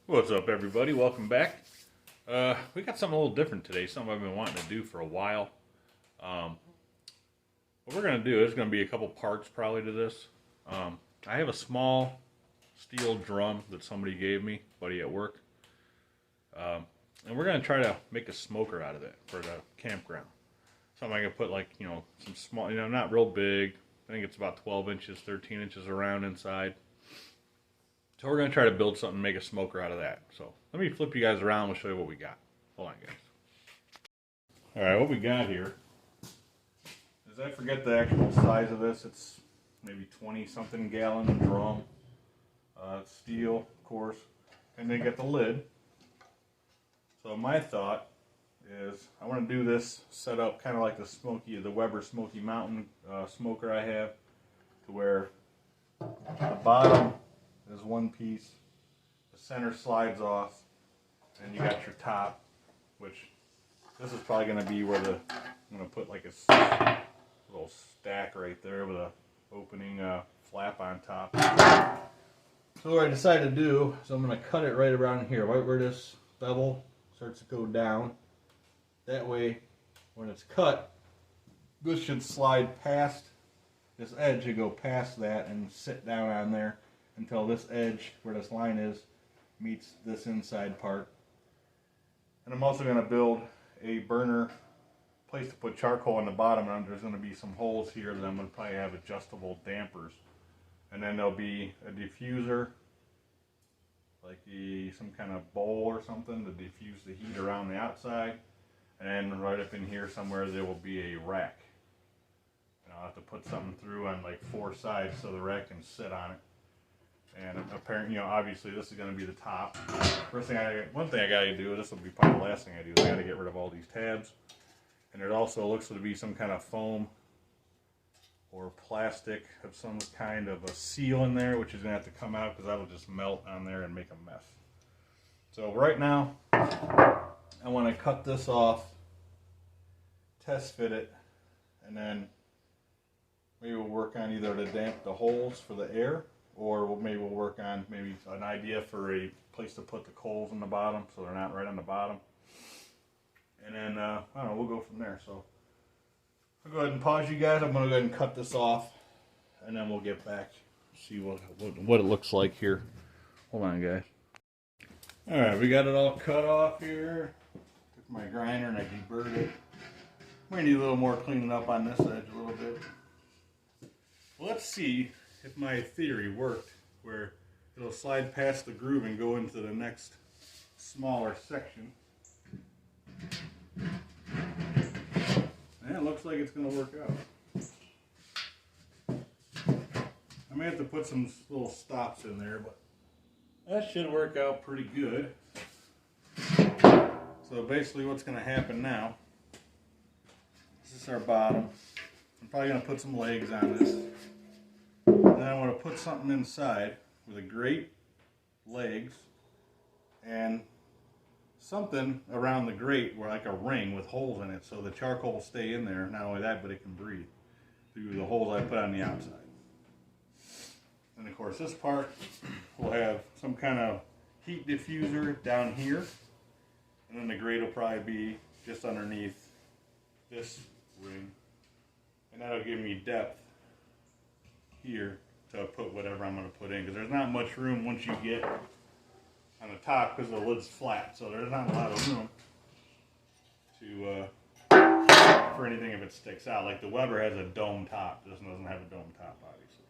What's up, everybody? Welcome back. We got something a little different today, something I've been wanting to do for a while. What we're going to do is going to be a couple parts probably to this. I have a small steel drum that somebody gave me, buddy at work. And we're going to try to make a smoker out of it for the campground. Something I can put like, some small, not real big. I think it's about 12 inches, 13 inches around inside. So we're going to try to build something, make a smoker out of that. So let me flip you guys around. We'll show you what we got. Hold on, guys. All right, what we got here is, I forget the actual size of this. It's maybe 20-something gallon drum. It's steel, of course. And they get the lid. So my thought is I want to do this set up kind of like the Weber Smoky Mountain smoker I have, to where the bottom is one piece, the center slides off, and you got your top, which this is probably going to be where I'm going to put like a little stack right there with a opening flap on top. So what I decided to do is I'm going to cut it right around here, right where this bevel starts to go down. That way, when it's cut, this should slide past this edge and go past that and sit down on there until this edge, where this line is, meets this inside part. And I'm also going to build a burner place to put charcoal on the bottom, and there's going to be some holes here that I'm going to probably have adjustable dampers. And then there'll be a diffuser, like some kind of bowl or something to diffuse the heat around the outside. And then right up in here somewhere there will be a rack. And I'll have to put something through on like 4 sides so the rack can sit on it. And apparently, obviously this is going to be the top. One thing I got to do, this will be probably the last thing I do, is I got to get rid of all these tabs. And it also looks to be some kind of foam or plastic of some kind of a seal in there, which is going to have to come out because that'll just melt on there and make a mess. So right now, I want to cut this off, test fit it, and then maybe we'll work on either to damp the holes for the air, or maybe we'll work on maybe an idea for a place to put the coals on the bottom so they're not right on the bottom. And then, I don't know, we'll go from there. So I'll go ahead and pause you guys. I'm going to go ahead and cut this off, and then we'll get back, see what it looks like here. Hold on, guys. Alright, we got it all cut off here. Took my grinder and I deburred it. Might need a little more cleaning up on this edge a little bit. Well, let's see if my theory worked, where it'll slide past the groove and go into the next smaller section. And it looks like it's going to work out. I may have to put some little stops in there, but that should work out pretty good. So basically what's going to happen now, this is our bottom. I'm probably going to put some legs on this. And then I want to put something inside with a grate, legs, and something around the grate, where like a ring with holes in it, so the charcoal will stay in there. Not only that, but it can breathe through the holes I put on the outside. And of course this part will have some kind of heat diffuser down here, and then the grate will probably be just underneath this ring, and that'll give me depth here to put whatever I'm going to put in, because there's not much room once you get on the top, because the lid's flat, so there's not a lot of room to for anything if it sticks out. Like the Weber has a dome top, this one doesn't have a dome top, obviously.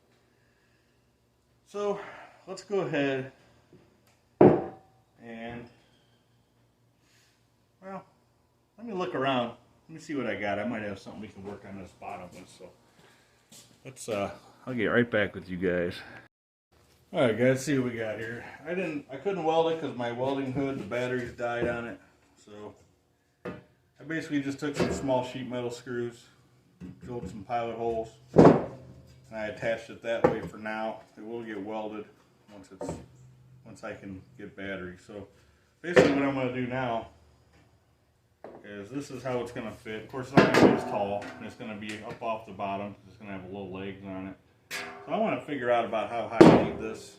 So let's go ahead and, well, let me look around. Let me see what I got. I might have something we can work on this bottom with. So let's I'll get right back with you guys. Alright guys, see what we got here. I couldn't weld it because my welding hood, the batteries died on it. So I basically just took some small sheet metal screws, drilled some pilot holes, and I attached it that way for now. It will get welded once I can get batteries. So basically what I'm going to do now is, this is how it's going to fit. Of course it's not going to be as tall, and it's going to be up off the bottom. It's going to have little legs on it. So I want to figure out about how high I need this.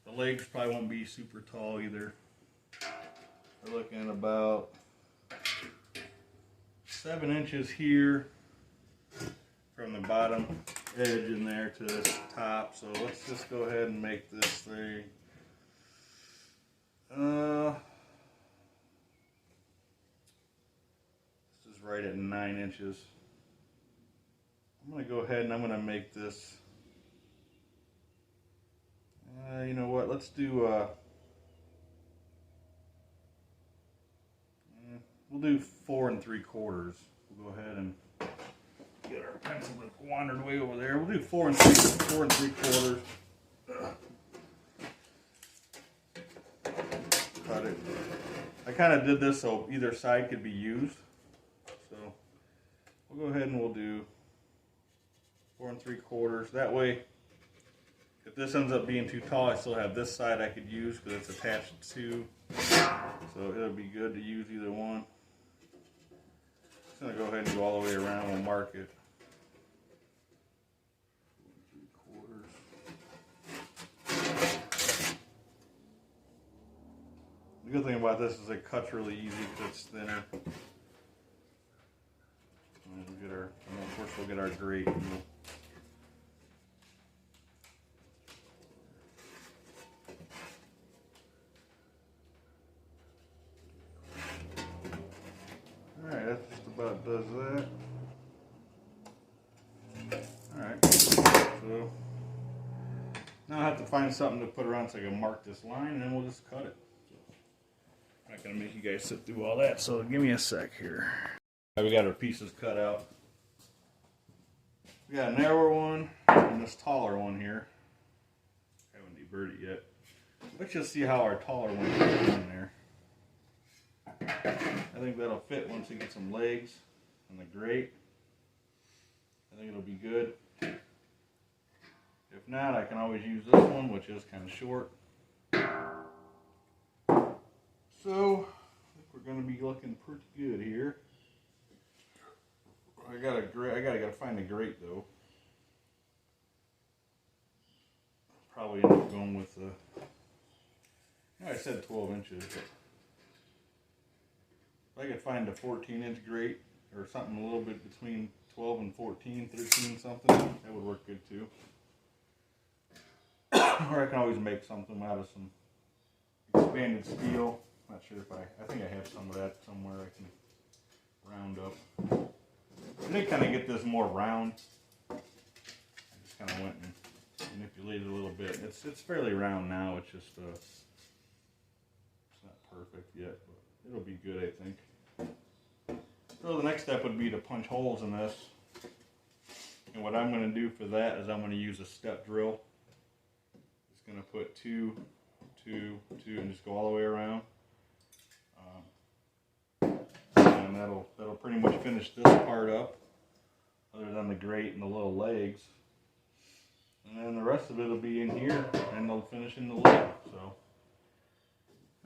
The The legs probably won't be super tall either. We're looking at about 7 inches here from the bottom edge in there to this top. So let's just go ahead and make this thing. This is right at 9 inches. I'm going to go ahead and I'm going to make this. You know what? Let's do. We'll do 4 3/4. We'll go ahead and get our pencil that wandered way over there. We'll do 4 3/4. Cut it. I kind of did this so either side could be used. So we'll go ahead and we'll do 4 3/4. That way, if this ends up being too tall, I still have this side I could use because it's attached to. So it'll be good to use either one. Just gonna go ahead and go all the way around. We'll mark it. 4 3/4. The good thing about this is it cuts really easy because it's thinner. And we'll get our, and of course we'll get our grate. Alright, that just about does that. Alright, so now I have to find something to put around so I can mark this line and then we'll just cut it. I'm not going to make you guys sit through all that, so give me a sec here. We got our pieces cut out. We got a narrower one and this taller one here. I haven't deburred it yet. Let's just see how our taller one fits in there. I think that'll fit once we get some legs on the grate. I think it'll be good. If not, I can always use this one, which is kind of short. So, I think we're going to be looking pretty good here. I gotta find a grate though. Probably end up going with I said 12 inches. But if I could find a 14-inch grate or something a little bit between 12 and 14, 13 something, that would work good too. Or I can always make something out of some expanded steel. Not sure if I think I have some of that somewhere I can round up. I did kind of get this more round. I just kind of went and manipulated a little bit. It's fairly round now. It's just it's not perfect yet, but it'll be good, I think. So the next step would be to punch holes in this. And what I'm going to do for that is I'm going to use a step drill. Just going to put 2, 2, 2, and just go all the way around. And that'll pretty much finish this part up, other than the grate and the little legs. And then the rest of it will be in here, and they'll finish in the lid. So,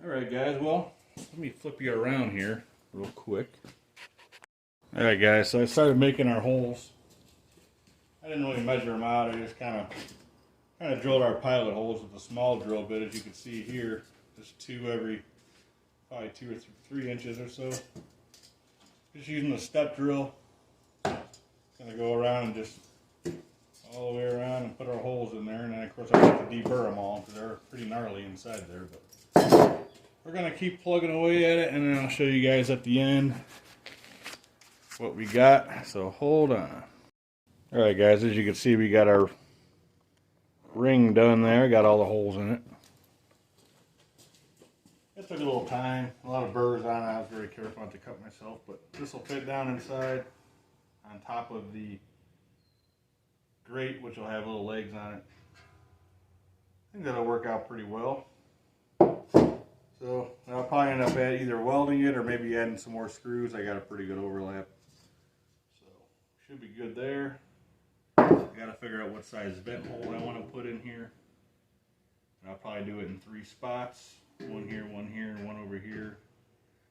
all right, guys. Well, let me flip you around here real quick. All right, guys. So I started making our holes. I didn't really measure them out. I just kind of drilled our pilot holes with a small drill bit, as you can see here. Just 2 every probably 2 or 3 inches or so. Just using the step drill. Gonna go around and just all the way around and put our holes in there, and then of course I have to deburr them all because they're pretty gnarly inside there. But we're gonna keep plugging away at it, and then I'll show you guys at the end what we got. So hold on. All right, guys. As you can see, we got our ring done there. Got all the holes in it. It took a little time, a lot of burrs on it. I was very careful not to cut myself, but this will fit down inside on top of the grate, which will have little legs on it. I think that'll work out pretty well. So I'll probably end up either welding it or maybe adding some more screws. I got a pretty good overlap. So should be good there. I got to figure out what size vent hole I want to put in here. And I'll probably do it in 3 spots. 1 here, 1 here, and 1 over here.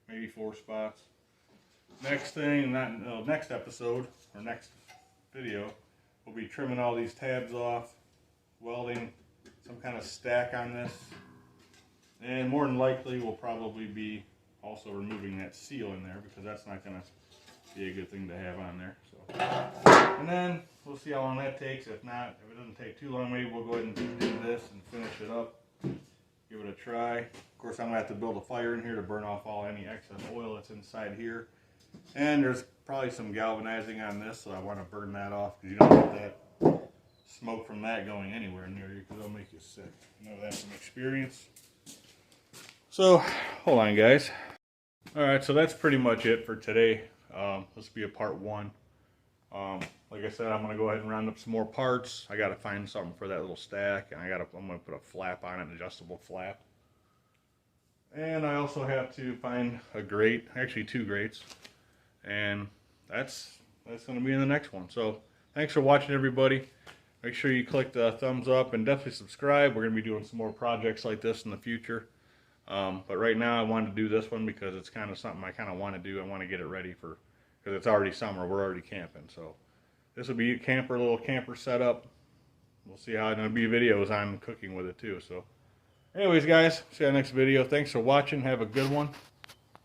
Maybe 4 spots. Next thing, next episode, or next video, we'll be trimming all these tabs off, welding some kind of stack on this. And more than likely we'll probably be also removing that seal in there, because that's not going to be a good thing to have on there. So, and then we'll see how long that takes. If not, if it doesn't take too long, maybe we'll go ahead and do this and finish it up. Give it a try. Of course, I'm going to have to build a fire in here to burn off all any excess oil that's inside here. And there's probably some galvanizing on this, so I want to burn that off, because you don't want that smoke from that going anywhere near you, because it'll make you sick. I know that from experience. So, hold on, guys. Alright, so that's pretty much it for today. This will be a part 1. Like I said, I'm going to go ahead and round up some more parts. I got to find something for that little stack, and I'm going to put a flap on it, an adjustable flap. And I also have to find a grate, actually 2 grates, and that's going to be in the next one. So thanks for watching, everybody. Make sure you click the thumbs up and definitely subscribe. We're going to be doing some more projects like this in the future. But right now I wanted to do this one because it's kind of something I kind of want to do. I want to get it ready for, because it's already summer, we're already camping. So this will be a little camper setup. We'll see how there'll be videos on cooking with it too. So anyways, guys, see you in the next video. Thanks for watching. Have a good one.